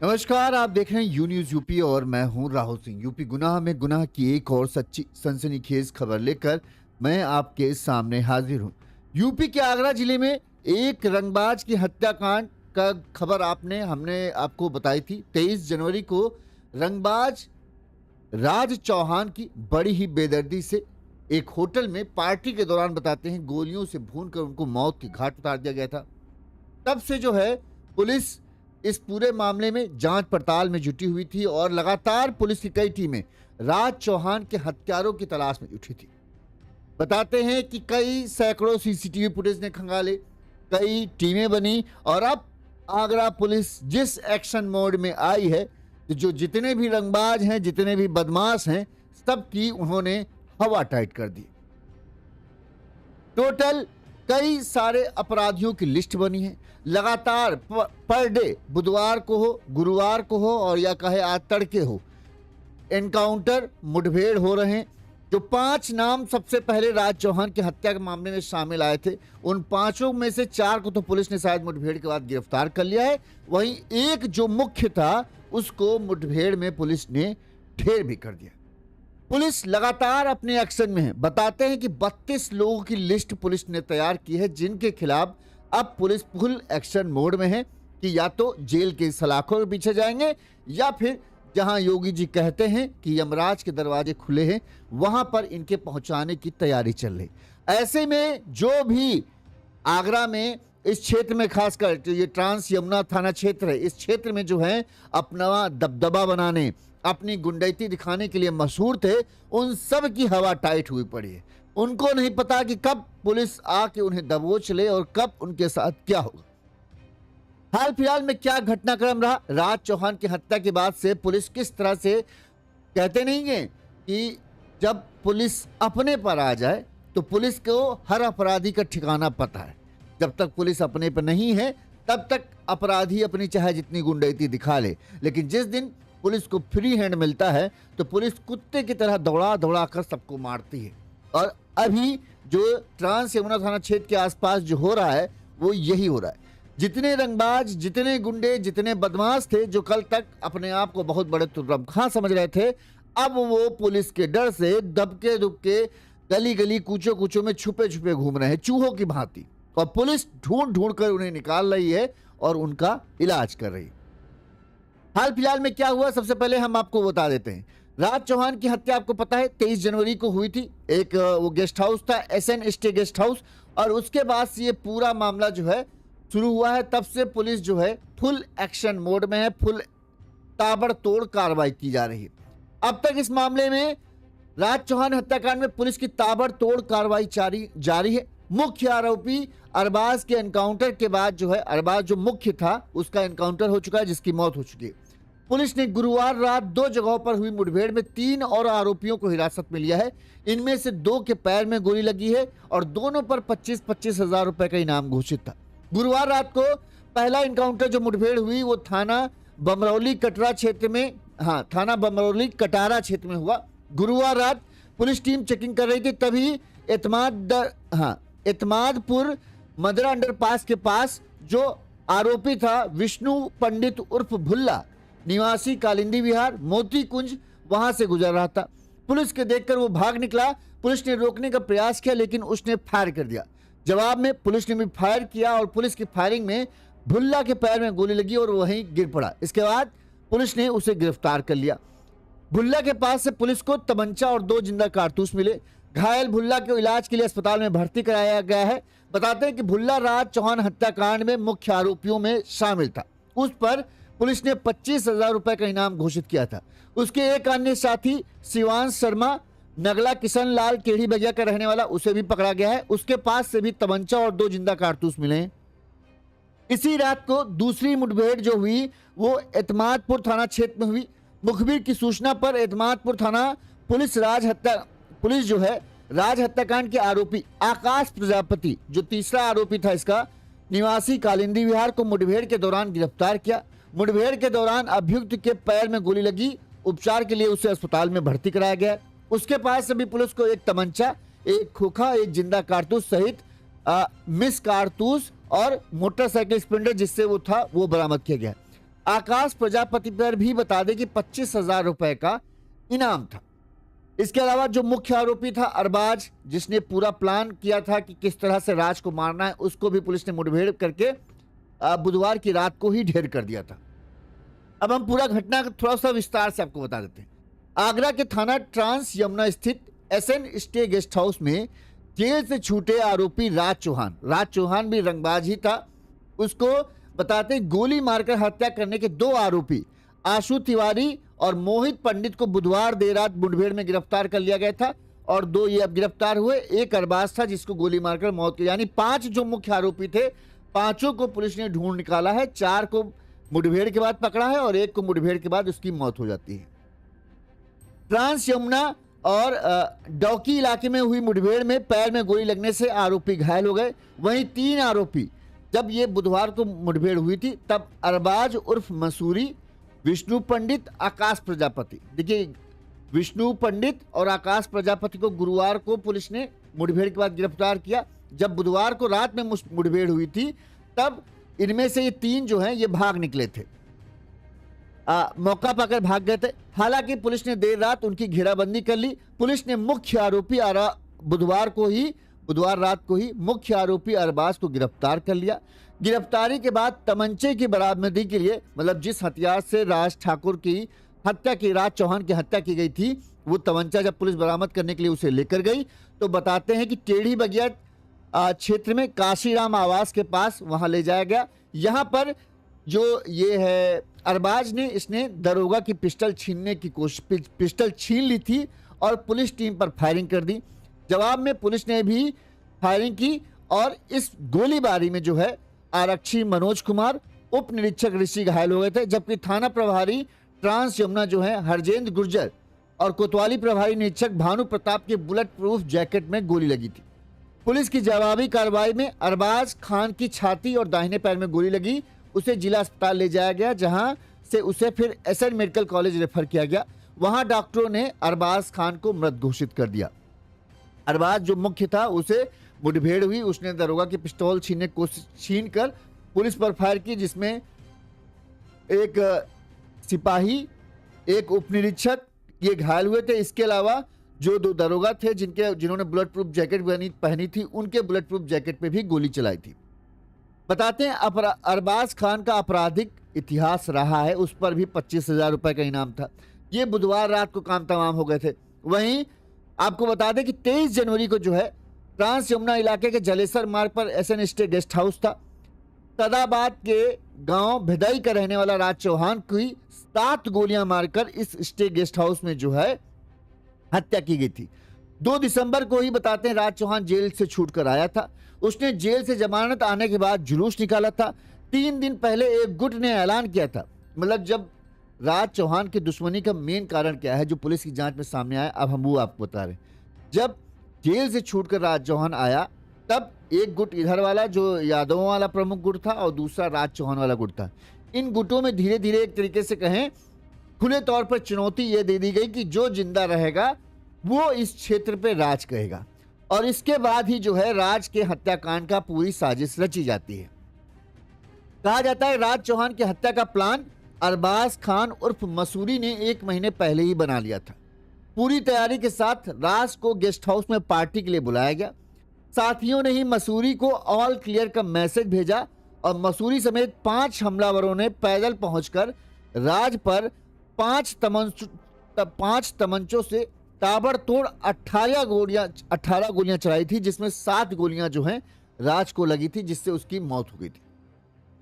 नमस्कार, आप देख रहे हैं यू न्यूज यूपी और मैं हूं राहुल सिंह। यूपी गुनाह में गुनाह की एक और सच्ची सनसनीखेज खबर लेकर मैं आपके सामने हाजिर हूं। यूपी के आगरा जिले में एक रंगबाज की हत्याकांड का खबर हमने आपको बताई थी। 23 जनवरी को रंगबाज राज चौहान की बड़ी ही बेदर्दी से एक होटल में पार्टी के दौरान बताते हैं गोलियों से भूनकर उनको मौत की घाट उतार दिया गया था। तब से जो है पुलिस इस पूरे मामले में जांच पड़ताल में जुटी हुई थी और लगातार पुलिस की कई टीमें राज चौहान के हत्यारों की तलाश में जुटी थी। बताते हैं कि कई सैकड़ों सीसीटीवी फुटेज ने खंगाले, कई टीमें बनी और अब आगरा पुलिस जिस एक्शन मोड में आई है, जो जितने भी रंगबाज हैं, जितने भी बदमाश हैं, सबकी उन्होंने हवा टाइट कर दी। टोटल कई सारे अपराधियों की लिस्ट बनी है। लगातार पर डे, बुधवार को हो, गुरुवार को हो और या कहे आज तड़के हो, एनकाउंटर मुठभेड़ हो रहे हैं। जो 5 नाम सबसे पहले राज चौहान की हत्या के मामले में शामिल आए थे, उन 5 में से 4 को तो पुलिस ने शायद मुठभेड़ के बाद गिरफ्तार कर लिया है। वहीं एक जो मुख्य था उसको मुठभेड़ में पुलिस ने ढेर भी कर दिया। पुलिस लगातार अपने एक्शन में है। बताते हैं कि 32 लोगों की लिस्ट पुलिस ने तैयार की है, जिनके खिलाफ अब पुलिस फुल एक्शन मोड में है कि या तो जेल के सलाखों के पीछे जाएंगे या फिर जहां योगी जी कहते हैं कि यमराज के दरवाजे खुले हैं, वहां पर इनके पहुंचाने की तैयारी चल रही। ऐसे में जो भी आगरा में इस क्षेत्र में, खासकर जो ये ट्रांस यमुना थाना क्षेत्र है, इस क्षेत्र में जो है अपना दबदबा बनाने, अपनी गुंडैती दिखाने के लिए मशहूर थे, उन सब की हवा टाइट हुई पड़ी है। उनको नहीं पता कि कब पुलिस आके उन्हें दबोच ले और कब उनके साथ क्या होगा। हाल फिलहाल में क्या घटनाक्रम रहा, राज चौहान की हत्या के बाद से पुलिस किस तरह से, कहते नहीं है कि जब पुलिस अपने पर आ जाए तो पुलिस को हर अपराधी का ठिकाना पता है। जब तक पुलिस अपने पर नहीं है तब तक अपराधी अपनी चाहे जितनी गुंडैती दिखा ले, लेकिन जिस दिन पुलिस को फ्री हैंड मिलता है तो पुलिस कुत्ते की तरह दौड़ा दौड़ा कर सबको मारती है। और अभी जो ट्रांस यमुना थाना क्षेत्र के आसपास जो हो रहा है वो यही हो रहा है। जितने रंगबाज, जितने गुंडे, जितने बदमाश थे, जो कल तक अपने आप को बहुत बड़े तुर्रम खां समझ रहे थे, अब वो पुलिस के डर से दबके दुबके गली गली कूचों कूचों में छुपे छुपे घूम रहे हैं चूहों की भांति, और पुलिस ढूंढ ढूंढ कर उन्हें निकाल रही है और उनका इलाज कर रही है। हाल फिलहाल में क्या हुआ, सबसे पहले हम आपको बता देते हैं। राज चौहान की हत्या आपको पता है 23 जनवरी को हुई थी। एक वो गेस्ट हाउस था, SN स्टे गेस्ट हाउस, और उसके बाद से ये पूरा मामला जो है शुरू हुआ है। तब से पुलिस जो है फुल एक्शन मोड में है, फुल ताबड़तोड़ कार्रवाई की जा रही है। अब तक इस मामले में राज चौहान हत्याकांड में पुलिस की ताबड़तोड़ कार्रवाई जारी है। मुख्य आरोपी अरबाज के एनकाउंटर के बाद जो है, अरबाज जो मुख्य था उसका एनकाउंटर हो चुका है, जिसकी मौत हो चुकी है। पुलिस ने गुरुवार रात 2 जगहों पर हुई मुठभेड़ में 3 और आरोपियों को हिरासत में लिया है। इनमें से 2 के पैर में गोली लगी है और दोनों पर 25-25 हजार रुपए का इनाम घोषित था। गुरुवार रात को पहला इनकाउंटर जो मुठभेड़ हुई वो थाना बमरौली कटरा क्षेत्र में, थाना बमरौली कटारा क्षेत्र में हुआ। गुरुवार रात पुलिस टीम चेकिंग कर रही थी, तभी एतमादपुर मदरा अंडरपास के पास जो आरोपी था विष्णु पंडित उर्फ भुल्ला, निवासी कालिंदी विहार मोती कुंज, वहां से गुजर रहा था। पुलिस के देखकर वो भाग निकला। पुलिस ने रोकने का प्रयास किया लेकिन उसने फायर कर दिया। जवाब में पुलिस ने भी फायर किया और पुलिस की फायरिंग में भुल्ला के पैर में गोली लगी और वहीं गिर पड़ा। इसके बाद पुलिस ने उसे गिरफ्तार कर लिया। भुल्ला के पास से पुलिस को तमंचा और 2 जिंदा कारतूस मिले। घायल भुल्ला को इलाज के लिए अस्पताल में भर्ती कराया गया है। बताते हैं कि भुल्ला राज चौहान हत्याकांड में मुख्य आरोपियों में शामिल था। उस पर पुलिस ने 25,000 रुपए का इनाम घोषित किया था। उसके एक अन्य साथी शिवांश शर्मा, नगला किशन लाल केड़ी बगिया का रहने वाला, उसे भी पकड़ा गया है। उसके पास से भी तमंचा और 2 जिंदा कारतूस मिले हैं। इसी रात को दूसरी मुठभेड़ जो हुई वो एतमादपुर थाना क्षेत्र में हुई। मुखबिर की सूचना पर एतमादपुर थाना पुलिस जो है राज हत्याकांड के आरोपी आकाश प्रजापति, जो तीसरा आरोपी था इसका, निवासी कालिंदी विहार, को मुठभेड़ के दौरान गिरफ्तार किया। मुठभेड़ के दौरान अभियुक्त के पैर में गोली लगी। उपचार के लिए उसे अस्पताल में भर्ती कराया गया। उसके पास से भी पुलिस को एक तमंचा, एक खोखा, एक जिंदा कारतूस सहित मिस कारतूस और मोटरसाइकिल स्प्लेंडर जिससे वो था वो बरामद किया गया। आकाश प्रजापति पर भी बता दें कि 25,000 रुपए का इनाम था। इसके अलावा जो मुख्य आरोपी था अरबाज, जिसने पूरा प्लान किया था कि किस तरह से राज को मारना है, उसको भी पुलिस ने मुठभेड़ करके बुधवार की रात को ही ढेर कर दिया था। अब हम पूरा घटना थोड़ा सा विस्तार से आपको बता देते हैं। आगरा के थाना ट्रांस यमुना स्थित एसएन स्टे गेस्ट हाउस में जेल से छूटे आरोपी राज चौहान भी रंगबाज ही था। उसको बताते हैं गोली मारकर हत्या करने के दो आरोपी आशु तिवारी और मोहित पंडित को बुधवार देर रात मुठभेड़ में गिरफ्तार कर लिया गया था और दो ये अब गिरफ्तार हुए। एक अरबाज था जिसको गोली मारकर मौत की, यानी 5 जो मुख्य आरोपी थे, 5 को पुलिस ने ढूंढ निकाला है। 4 को मुठभेड़ के बाद पकड़ा है और 1 को मुठभेड़ के बाद उसकी मौत हो जाती है। ट्रांस यमुना और डौकी इलाके में हुई मुठभेड़ में पैर में गोली लगने से आरोपी घायल हो गए। वहीं 3 आरोपी, जब ये बुधवार को मुठभेड़ हुई थी तब अरबाज उर्फ मसूरी, विष्णु पंडित, आकाश प्रजापति, देखिए विष्णु पंडित और आकाश प्रजापति को गुरुवार को पुलिस ने मुठभेड़ के बाद गिरफ्तार किया। जब बुधवार को रात में मुठभेड़ हुई थी तब इनमें से ये 3 जो हैं ये भाग निकले थे, मौका पाकर भाग गए थे। हालांकि पुलिस ने देर रात उनकी घेराबंदी कर ली। पुलिस ने मुख्य आरोपी बुधवार रात को ही मुख्य आरोपी अरबाज को गिरफ्तार कर लिया। गिरफ्तारी के बाद तमंचे की बरामदगी के लिए, मतलब जिस हथियार से राज चौहान की हत्या की गई थी, वो तमंचा जब पुलिस बरामद करने के लिए उसे लेकर गई तो बताते हैं कि टेढ़ी बगिया क्षेत्र में काशीराम आवास के पास वहां ले जाया गया। यहां पर जो ये है अरबाज ने, इसने दरोगा की पिस्टल छीन ली थी और पुलिस टीम पर फायरिंग कर दी। जवाब में पुलिस ने भी फायरिंग की और इस गोलीबारी में जो है आरक्षी मनोज कुमार, उप निरीक्षक ऋषि घायल हो गए थे, जबकि थाना प्रभारी ट्रांस यमुना जो है हरजेंद्र गुर्जर और कोतवाली प्रभारी निरीक्षक भानु प्रताप के बुलेट प्रूफ जैकेट में गोली लगी थी। पुलिस की जवाबी कार्रवाई में अरबाज खान की छाती और दाहिने पैर में गोली लगी। उसे जिला अस्पताल ले जाया गया, जहां से उसे फिर एसएन मेडिकल कॉलेज रेफर किया गया। वहां डॉक्टरों ने अरबाज खान को मृत घोषित कर दिया। अरबाज जो मुख्य था, उसे मुठभेड़ हुई, उसने दरोगा की पिस्तौल छीन कर पुलिस पर फायर की, जिसमें एक सिपाही, एक उप निरीक्षक ये घायल हुए थे। इसके अलावा जो 2 दरोगा थे जिन्होंने बुलेट प्रूफ जैकेट पहनी थी, उनके बुलेट प्रूफ जैकेट पे भी गोली चलाई थी। बताते हैं अरबाज खान का आपराधिक इतिहास रहा है, उस पर भी 25,000 रुपए का इनाम था। ये बुधवार रात को काम तमाम हो गए थे। वहीं आपको बता दें कि 23 जनवरी को जो है ट्रांस यमुना इलाके के जलेसर मार्ग पर एसएन स्टे गेस्ट हाउस था। तदाबाद के गांव भिदई का रहने वाला राज चौहान की 7 गोलियां मारकर इस स्टे गेस्ट हाउस में जो है हत्या की गई थी। 2 दिसंबर को ही बताते हैं राज चौहान जेल से छूटकर आया था। उसने जेल से जमानत आने के बाद जुलूस निकाला था। 3 दिन पहले एक गुट ने ऐलान किया था, मतलब जब राज चौहान की दुश्मनी का मेन कारण क्या है जो पुलिस की जांच में सामने आया, अब हम वो आपको बता रहे हैं। जब जेल से छूटकर राज चौहान आया तब एक गुट इधर वाला जो यादवों वाला प्रमुख गुट था और दूसरा राज चौहान वाला गुट था। इन गुटों में धीरे धीरे एक तरीके से कहें खुले तौर पर चुनौती यह दे दी गई कि जो जिंदा रहेगा वो इस क्षेत्र पे राज कहेगा, और इसके बाद ही जो है राज के हत्याकांड का पूरी साजिश रची जाती है। कहा जाता है राज चौहान की हत्या का प्लान अरबाज खान उर्फ मसूरी ने 1 महीने पहले ही बना लिया था। पूरी तैयारी के साथ राज को गेस्ट हाउस में पार्टी के लिए बुलाया गया। साथियों ने ही मसूरी को ऑल क्लियर का मैसेज भेजा और मसूरी समेत 5 हमलावरों ने पैदल पहुंचकर राज पर 5 तमंचों से ताबड़तोड़ 18 गोलियां चलाई थी, जिसमें 7 गोलियां जो हैं राज को लगी थी, जिससे उसकी मौत हो गई थी।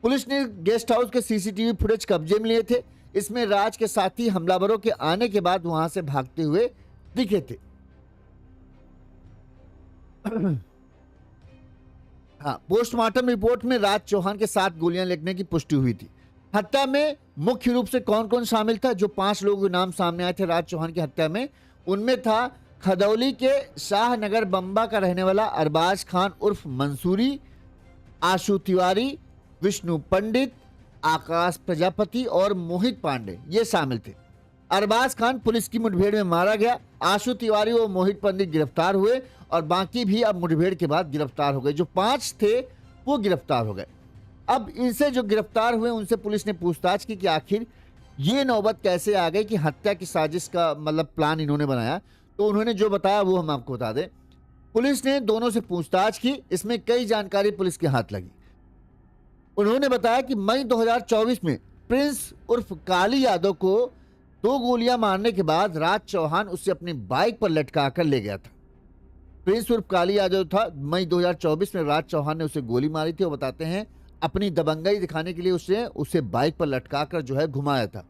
पुलिस ने गेस्ट हाउस के सीसीटीवी फुटेज कब्जे में लिए थे। इसमें राज के साथी हमलावरों के आने के बाद वहां से भागते हुए दिखे थे। हाँ, पोस्टमार्टम रिपोर्ट में राज चौहान के 7 गोलियां लगने की पुष्टि हुई थी। हत्या में मुख्य रूप से कौन कौन शामिल था? जो 5 लोगों के नाम सामने आए थे राज चौहान की हत्या में, उनमें था खदौली के शाहनगर बंबा का रहने वाला अरबाज खान उर्फ मंसूरी, आशु तिवारी, विष्णु पंडित, आकाश प्रजापति और मोहित पांडे, ये शामिल थे। अरबाज खान पुलिस की मुठभेड़ में मारा गया। आशु तिवारी और मोहित पंडित गिरफ्तार हुए और बाकी भी अब मुठभेड़ के बाद गिरफ्तार हो गए। जो 5 थे वो गिरफ्तार हो गए। अब इनसे जो गिरफ्तार हुए उनसे पुलिस ने पूछताछ की कि आखिर ये नौबत कैसे आ गई कि हत्या की साजिश का मतलब प्लान इन्होंने बनाया। तो उन्होंने जो बताया वो हम आपको बता दें। पुलिस ने दोनों से पूछताछ की, इसमें कई जानकारी पुलिस के हाथ लगी। उन्होंने बताया कि मई 2024 में प्रिंस उर्फ काली यादव को 2 गोलियां मारने के बाद राज चौहान उसे अपनी बाइक पर लटका कर ले गया था। प्रिंस उर्फ काली यादव था। मई 2024 में राज चौहान ने उसे गोली मारी थी और बताते हैं अपनी दबंगई दिखाने के लिए उसे बाइक पर लटका कर जो है घुमाया था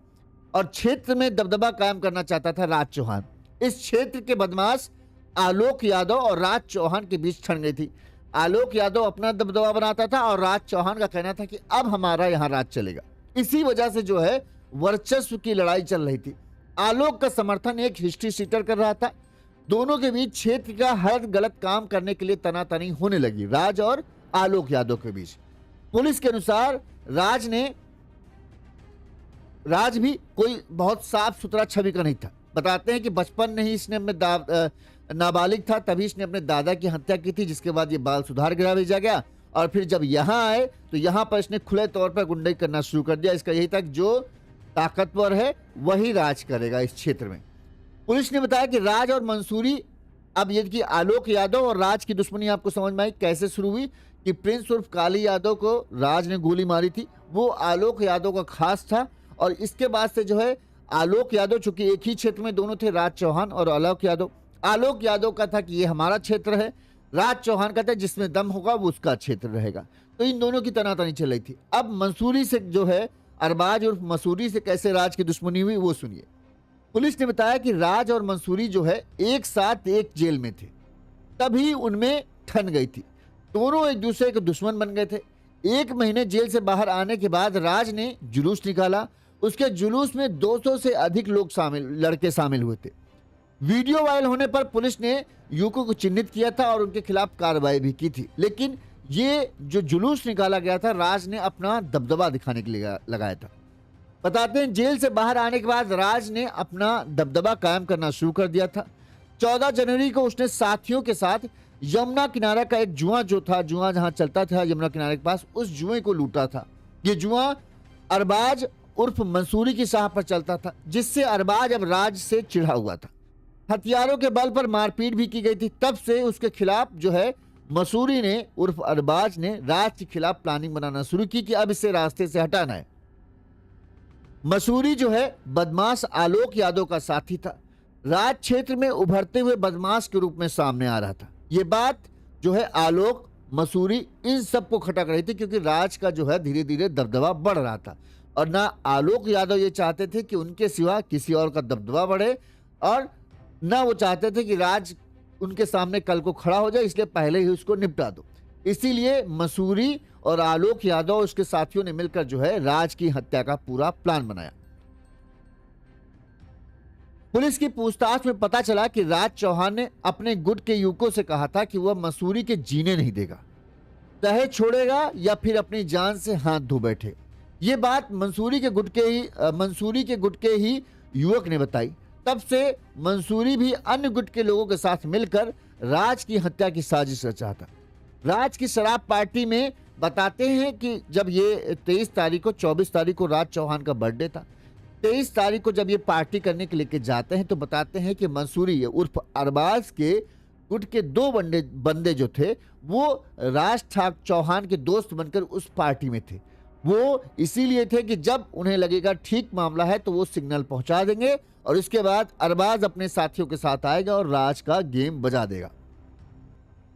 और क्षेत्र में दबदबा कायम करना चाहता था राज चौहान। इस क्षेत्र के बदमाश आलोक यादव और राज चौहान के बीच छड़ गई थी। आलोक यादव अपना दबदबा बनाता था और राज चौहान का कहना था कि अब हमारा यहाँ राज चलेगा। इसी वजह से जो है वर्चस्व की लड़ाई चल रही थी। आलोक का समर्थन एक हिस्ट्री सीटर कर रहा था। दोनों के बीच क्षेत्र का हर गलत काम करने के लिए तनातनी होने लगी राज और आलोक यादव के बीच। पुलिस के अनुसार राज भी कोई बहुत साफ सुथरा छवि का नहीं था। बताते हैं कि बचपन में ही इसने अपने नाबालिग था तभी इसने अपने दादा की हत्या की थी, जिसके बाद ये बाल सुधार गृह भेजा गया और फिर जब यहाँ आए तो यहाँ पर इसने खुले तौर पर गुंडाई करना शुरू कर दिया। इसका यही था कि जो ताकतवर है वही राज करेगा इस क्षेत्र में। पुलिस ने बताया कि राज और मंसूरी, अब ये कि आलोक यादव और राज की दुश्मनी आपको समझ में आई कैसे शुरू हुई कि प्रिंस उर्फ काली यादव को राज ने गोली मारी थी, वो आलोक यादव का खास था और इसके बाद से जो है आलोक यादव, चूंकि एक ही क्षेत्र में दोनों थे, राज चौहान और आलोक यादव का था कि ये हमारा क्षेत्र है, राज चौहान का था जिसमें दम होगा वो उसका क्षेत्र रहेगा। तो इन दोनों की तनातनी चल रही थी। अब मंसूरी से जो है अरबाज उर्फ मसूरी से कैसे राज की दुश्मनी हुई वो सुनिए। पुलिस ने बताया कि राज और मंसूरी जो है एक साथ एक जेल में थे, तभी उनमें ठन गई थी। दोनों एक दूसरे के दुश्मन बन गए थे। 1 महीने जेल से बाहर आने के बाद राज ने जुलूस निकाला। उसके जुलूस में 200 से अधिक लड़के शामिल हुए थे। वीडियो वायरल होने पर पुलिस ने युवकों को चिन्हित किया था और उनके खिलाफ कार्रवाई भी की थी। लेकिन ये जो जुलूस निकाला गया था राज ने अपना दबदबा दिखाने के लिए लगाया था। बताते हैं जेल से बाहर आने के बाद राज ने अपना दबदबा कायम करना शुरू कर दिया था। 14 जनवरी को उसने साथियों के साथ यमुना किनारा का एक जुआ जहां चलता था यमुना किनारे के पास, उस जुए को लूटा था। ये जुआ अरबाज उर्फ मंसूरी की शाह पर चलता था, जिससे अरबाज अब राज से चिढ़ा हुआ था। हथियारों के बल पर मारपीट भी की गई थी। तब से उसके खिलाफ जो है मसूरी ने उर्फ अरबाज ने राज के खिलाफ प्लानिंग बनाना शुरू की कि अब इसे रास्ते से हटाना है। मसूरी जो है बदमाश आलोक यादव का साथी था, राज क्षेत्र में उभरते हुए बदमाश के रूप में सामने आ रहा था। ये बात जो है आलोक, मसूरी इन सबको खटक रही थी क्योंकि राज का जो है धीरे धीरे दबदबा बढ़ रहा था और ना आलोक यादव ये चाहते थे कि उनके सिवा किसी और का दबदबा बढ़े और ना वो चाहते थे कि राज उनके सामने कल को खड़ा हो जाए, इसलिए पहले ही उसको निपटा दो। इसीलिए मसूरी और आलोक यादव उसके साथियों ने मिलकर जो है राज की हत्या का पूरा प्लान बनाया। पुलिस की पूछताछ में पता चला कि राज चौहान ने अपने गुट के युवकों से कहा था कि वह मसूरी के जीने नहीं देगा, चाहे छोड़ेगा या फिर अपनी जान से हाथ धो बैठे। ये बात मंसूरी के गुट के ही युवक ने बताई। तब से मंसूरी भी अन्य गुट के लोगों के साथ मिलकर राज की हत्या की साजिश रचा था। राज की शराब पार्टी में बताते हैं कि जब ये 23 तारीख को 24 तारीख को राज चौहान का बर्थडे था, 23 तारीख को जब ये पार्टी करने के लेके जाते हैं तो बताते हैं कि मंसूरी उर्फ अरबाज के गुट के 2 बंदे जो थे वो राज चौहान के दोस्त बनकर उस पार्टी में थे। वो इसीलिए थे कि जब उन्हें लगेगा ठीक मामला है तो वो सिग्नल पहुंचा देंगे और इसके बाद अरबाज अपने साथियों के साथ आएगा और राज का गेम बजा देगा।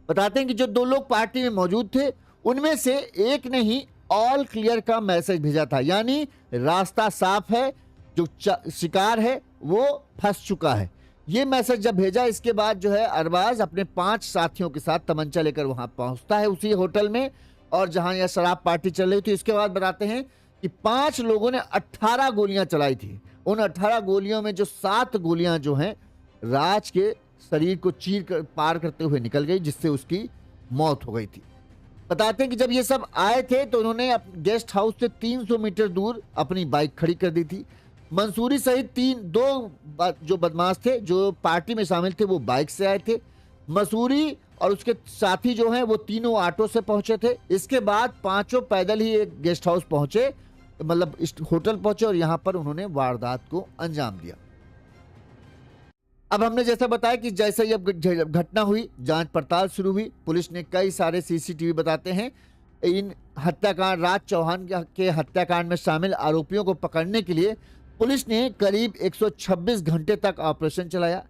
बताते हैं कि जो 2 लोग पार्टी में मौजूद थे उनमें से एक ने ही ऑल क्लियर का मैसेज भेजा था, यानी रास्ता साफ है, जो शिकार है वो फंस चुका है। ये मैसेज जब भेजा इसके बाद जो है अरबाज अपने 5 साथियों के साथ तमंचा लेकर वहां पहुंचता है उसी होटल में और जहां यह शराब पार्टी चल रही थी। इसके बाद बताते हैं कि 5 लोगों ने 18 गोलियां चलाई थी। उन 18 गोलियों में जो 7 गोलियां जो हैं राज के शरीर को चीर कर पार करते हुए निकल गई, जिससे उसकी मौत हो गई थी। बताते हैं कि जब ये सब आए थे तो उन्होंने गेस्ट हाउस से 300 मीटर दूर अपनी बाइक खड़ी कर दी थी। मंसूरी सहित 2 जो बदमाश थे जो पार्टी में शामिल थे वो बाइक से आए थे। मसूरी और उसके साथी जो हैं वो तीनों ऑटो से पहुंचे थे। इसके बाद पांचों पैदल ही एक गेस्ट हाउस पहुंचे, मतलब इस होटल पहुंचे और यहां पर उन्होंने वारदात को अंजाम दिया। अब हमने जैसा बताया कि जैसे ही अब घटना हुई, जांच पड़ताल शुरू हुई। पुलिस ने कई सारे सीसीटीवी बताते हैं इन हत्याकांड, राज चौहान के हत्याकांड में शामिल आरोपियों को पकड़ने के लिए पुलिस ने करीब 126 घंटे तक ऑपरेशन चलाया।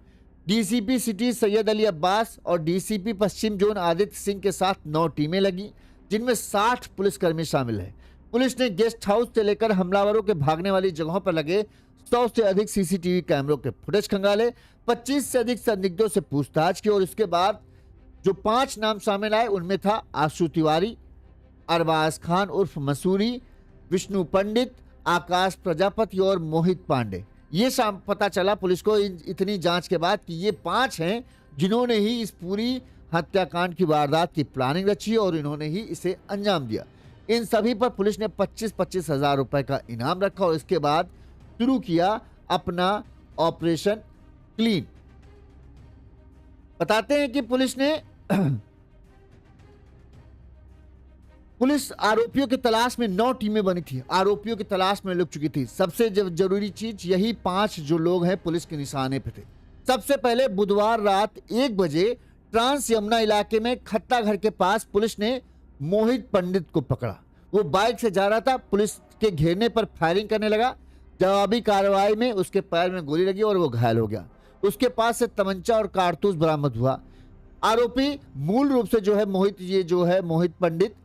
डीसीपी सिटी सैयद अली अब्बास और डीसीपी पश्चिम जोन आदित्य सिंह के साथ 9 टीमें लगी, जिनमें 60 पुलिसकर्मी शामिल हैं। पुलिस ने गेस्ट हाउस से लेकर हमलावरों के भागने वाली जगहों पर लगे 100 से अधिक सीसीटीवी कैमरों के फुटेज खंगाले, 25 से अधिक संदिग्धों से पूछताछ की और इसके बाद जो 5 नाम सामने आए उनमें था आशु तिवारी, अरबाज खान उर्फ मसूरी, विष्णु पंडित, आकाश प्रजापति और मोहित पांडे। ये पता चला पुलिस को इतनी जांच के बाद कि ये 5 हैं जिन्होंने ही इस पूरी हत्याकांड की वारदात की प्लानिंग रची और इन्होंने ही इसे अंजाम दिया। इन सभी पर पुलिस ने 25-25 हजार रुपए का इनाम रखा और इसके बाद शुरू किया अपना ऑपरेशन क्लीन। बताते हैं कि पुलिस आरोपियों की तलाश में 9 टीमें बनी थी, आरोपियों की तलाश में लग चुकी थी। सबसे जरूरी चीज यही 5 जो लोग हैं पुलिस के निशाने पे थे। सबसे पहले बुधवार रात 1 बजे ट्रांस यमुना इलाके में खत्ता घर के पास पुलिस ने मोहित पंडित को पकड़ा। वो बाइक से जा रहा था, पुलिस के घेरने पर फायरिंग करने लगा। जवाबी कार्रवाई में उसके पैर में गोली लगी और वो घायल हो गया। उसके पास से तमंचा और कारतूस बरामद हुआ। आरोपी मूल रूप से जो है मोहित पंडित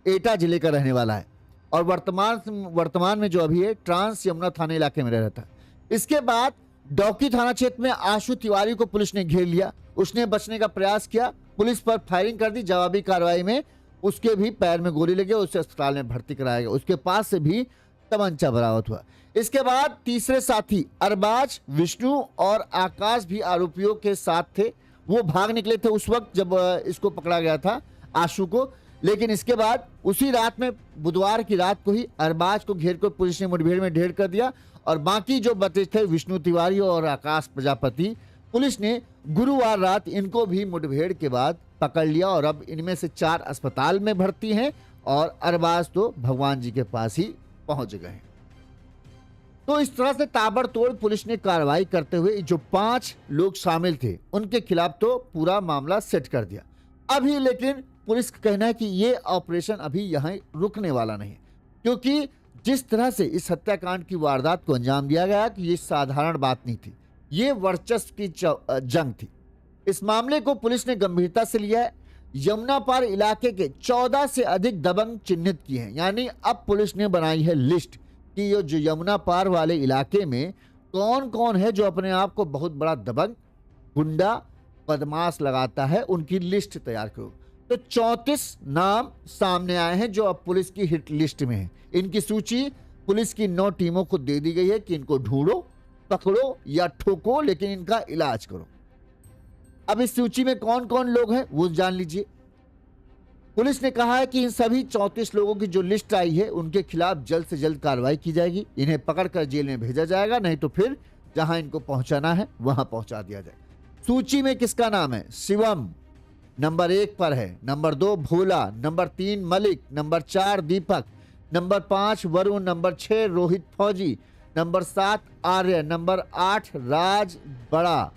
एटा जिले का रहने वाला है और वर्तमान में जो अभी है ट्रांस यमुना थाने इलाके में रह रहा था। इसके बाद डौकी थाना क्षेत्र में आशु तिवारी को पुलिस ने घेर लिया। उसने बचने का प्रयास किया, पुलिस पर फायरिंग कर दी। जवाबी कार्रवाई में उसके भी पैर में गोली लगी, उसे अस्पताल में भर्ती कराया गया। उसके पास से भी तमंचा बरामद हुआ। इसके बाद तीसरे साथी अरबाज, विष्णु और आकाश भी आरोपियों के साथ थे। वो भाग निकले थे उस वक्त जब इसको पकड़ा गया था आशु को। लेकिन इसके बाद उसी रात में, बुधवार की रात को ही अरबाज को घेर कर पुलिस ने मुठभेड़ में ढेर कर दिया और बाकी जो बचे थे विष्णु तिवारी और आकाश प्रजापति, पुलिस ने गुरुवार रात इनको भी मुठभेड़ के बाद पकड़ लिया और अब इनमें से 4 अस्पताल में भर्ती हैं और अरबाज तो भगवान जी के पास ही पहुंच गए हैं। तो इस तरह से ताबड़तोड़ पुलिस ने कार्रवाई करते हुए जो 5 लोग शामिल थे उनके खिलाफ तो पूरा मामला सेट कर दिया। अभी लेकिन पुलिस का कहना है कि ये ऑपरेशन अभी यहाँ रुकने वाला नहीं, क्योंकि जिस तरह से इस हत्याकांड की वारदात को अंजाम दिया गया कि ये साधारण बात नहीं थी, ये वर्चस्व की जंग थी। इस मामले को पुलिस ने गंभीरता से लिया है। यमुना पार इलाके के 14 से अधिक दबंग चिन्हित किए हैं। यानी अब पुलिस ने बनाई है लिस्ट कि ये जो यमुना पार वाले इलाके में कौन कौन है जो अपने आप को बहुत बड़ा दबंग, गुंडा, बदमाश लगाता है, उनकी लिस्ट तैयार करो। तो 34 नाम सामने आए हैं जो अब पुलिस की हिट लिस्ट में है। इनकी सूची पुलिस की 9 टीमों को दे दी गई है कि इनको ढूंढो, पकड़ो या ठोको, लेकिन इनका इलाज करो। अब इस सूची में कौन कौन लोग हैं वो जान लीजिए। पुलिस ने कहा है कि इन सभी 34 लोगों की जो लिस्ट आई है उनके खिलाफ जल्द से जल्द कार्रवाई की जाएगी। इन्हें पकड़कर जेल में भेजा जाएगा, नहीं तो फिर जहां इनको पहुंचाना है वहां पहुंचा दिया जाएगा। सूची में किसका नाम है? शिवम नंबर 1 पर है, नंबर 2 भोला, नंबर 3 मलिक, नंबर 4 दीपक, नंबर 5 वरुण, नंबर 6 रोहित फौजी, नंबर 7 आर्य, नंबर 8 राज बड़ा,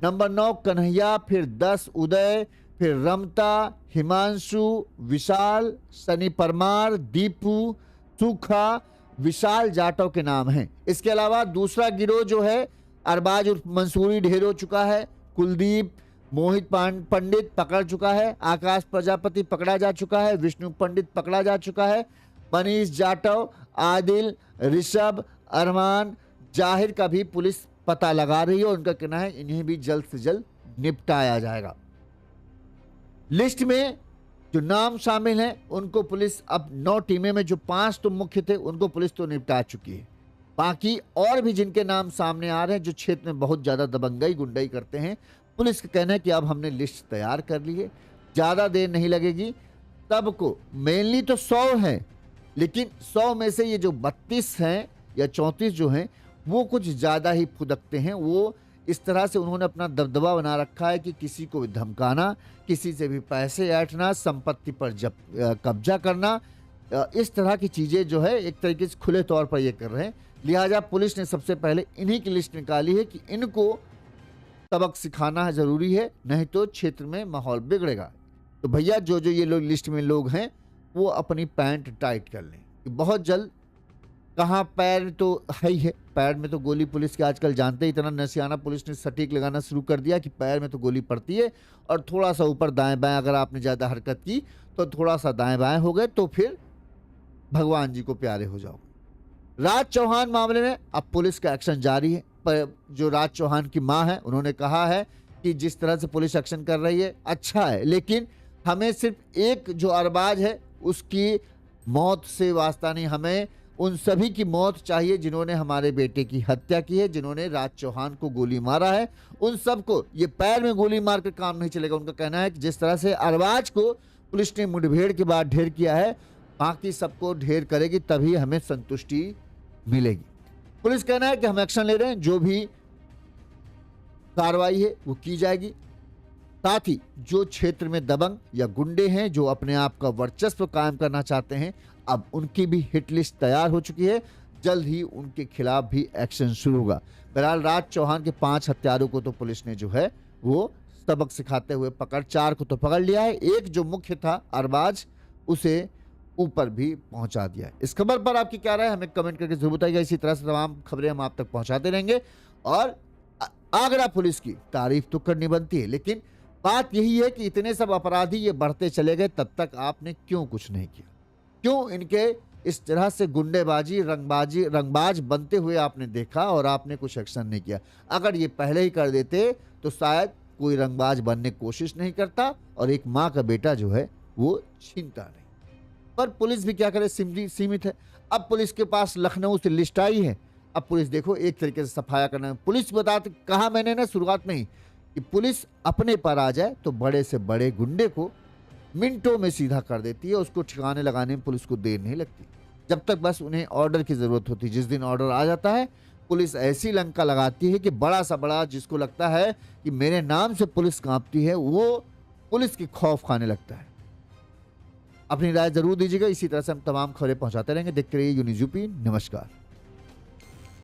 नंबर 9 कन्हैया, फिर 10 उदय, फिर रमता, हिमांशु, विशाल, सनी परमार, दीपू, सूखा, विशाल जाटव के नाम हैं। इसके अलावा दूसरा गिरोह जो है अरबाज उर्फ मंसूरी ढेर हो चुका है, कुलदीप, मोहित पंडित पकड़ चुका है, आकाश प्रजापति पकड़ा जा चुका है, विष्णु पंडित पकड़ा जा चुका है, मनीष जाटव, आदिल, ऋषभ, अरमान, जाहिर का भी पुलिस पता लगा रही है। उनका कहना है इन्हें भी जल्द से जल्द निपटाया जाएगा। लिस्ट में जो नाम शामिल हैं उनको पुलिस अब 9 टीमें में जो 5 तो मुख्य थे उनको पुलिस तो निपटा चुकी है। बाकी और भी जिनके नाम सामने आ रहे हैं जो क्षेत्र में बहुत ज़्यादा दबंगई गुंडाई करते हैं, पुलिस का कहना है कि अब हमने लिस्ट तैयार कर ली है, ज़्यादा देर नहीं लगेगी। सबको मेनली तो 100 हैं, लेकिन 100 में से ये जो 32 हैं या 34 जो हैं वो कुछ ज़्यादा ही फुदकते हैं। वो इस तरह से उन्होंने अपना दबदबा बना रखा है कि किसी को भी धमकाना, किसी से भी पैसे ऐंठना, संपत्ति पर कब्जा करना, इस तरह की चीज़ें जो है एक तरीके से खुले तौर पर ये कर रहे हैं। लिहाजा पुलिस ने सबसे पहले इन्हीं की लिस्ट निकाली है कि इनको सबक सिखाना है ज़रूरी है, नहीं तो क्षेत्र में माहौल बिगड़ेगा। तो भैया जो जो ये लोग लिस्ट में लोग हैं वो अपनी पैंट टाइट कर लें कि बहुत जल्द कहाँ पैर तो है ही है, पैर में तो गोली पुलिस के आजकल जानते ही, इतना नसियाना पुलिस ने सटीक लगाना शुरू कर दिया कि पैर में तो गोली पड़ती है और थोड़ा सा ऊपर दाएं बाएं अगर आपने ज़्यादा हरकत की तो थोड़ा सा दाएं बाएं हो गए तो फिर भगवान जी को प्यारे हो जाओ। राज चौहान मामले में अब पुलिस का एक्शन जारी है, पर जो राज चौहान की मां है उन्होंने कहा है कि जिस तरह से पुलिस एक्शन कर रही है अच्छा है, लेकिन हमें सिर्फ एक जो अरबाज है उसकी मौत से वास्ता नहीं, हमें उन सभी की मौत चाहिए जिन्होंने हमारे बेटे की हत्या की है, जिन्होंने राज चौहान को गोली मारा है। उन सबको ये पैर में गोली मार कर काम नहीं चलेगा। उनका कहना है कि जिस तरह से अरबाज को पुलिस ने मुठभेड़ के बाद ढेर किया है, बाकी सबको ढेर करेगी तभी हमें संतुष्टि मिलेगी। पुलिस कहना है कि हम एक्शन ले रहे हैं, जो भी कार्रवाई है वो की जाएगी। साथ ही जो क्षेत्र में दबंग या गुंडे हैं जो अपने आप का वर्चस्व कायम करना चाहते हैं, अब उनकी भी हिट लिस्ट तैयार हो चुकी है, जल्द ही उनके खिलाफ भी एक्शन शुरू होगा। बहरहाल राज चौहान के 5 हत्यारों को तो पुलिस ने जो है वो सबक सिखाते हुए पकड़, 4 को तो पकड़ लिया है, एक जो मुख्य था अरबाज उसे ऊपर भी पहुंचा दिया है। इस खबर पर आपकी क्या राय है हमें कमेंट करके जरूर बताइएगा। इसी तरह से तमाम खबरें हम आप तक पहुंचाते रहेंगे और आगरा पुलिस की तारीफ तो करनी बनती है, लेकिन बात यही है कि इतने सब अपराधी ये बढ़ते चले गए, तब तक आपने क्यों कुछ नहीं किया? क्यों इनके इस तरह से गुंडेबाजी रंगबाज बनते हुए आपने देखा और आपने कुछ एक्शन नहीं किया? अगर ये पहले ही कर देते तो शायद कोई रंगबाज बनने की कोशिश नहीं करता और एक माँ का बेटा जो है वो छीनता नहीं। पर पुलिस भी क्या करे, सीमित है। अब पुलिस के पास लखनऊ से लिस्ट आई है, अब पुलिस देखो एक तरीके से सफाया करना है। पुलिस बताते कहा मैंने ना शुरुआत में ही कि पुलिस अपने पर आ जाए तो बड़े से बड़े गुंडे को मिनटों में सीधा कर देती है, उसको ठिकाने लगाने में पुलिस को देर नहीं लगती, जब तक बस उन्हें ऑर्डर की जरूरत होती है। जिस दिन ऑर्डर आ जाता है पुलिस ऐसी लंका लगाती है कि बड़ा सा बड़ा जिसको लगता है कि मेरे नाम से पुलिस कांपती है वो पुलिस की खौफ खाने लगता है। अपनी राय जरूर दीजिएगा। इसी तरह से हम तमाम खबरें पहुंचाते रहेंगे। देखते रहिए यूनिज़ यूपी। नमस्कार।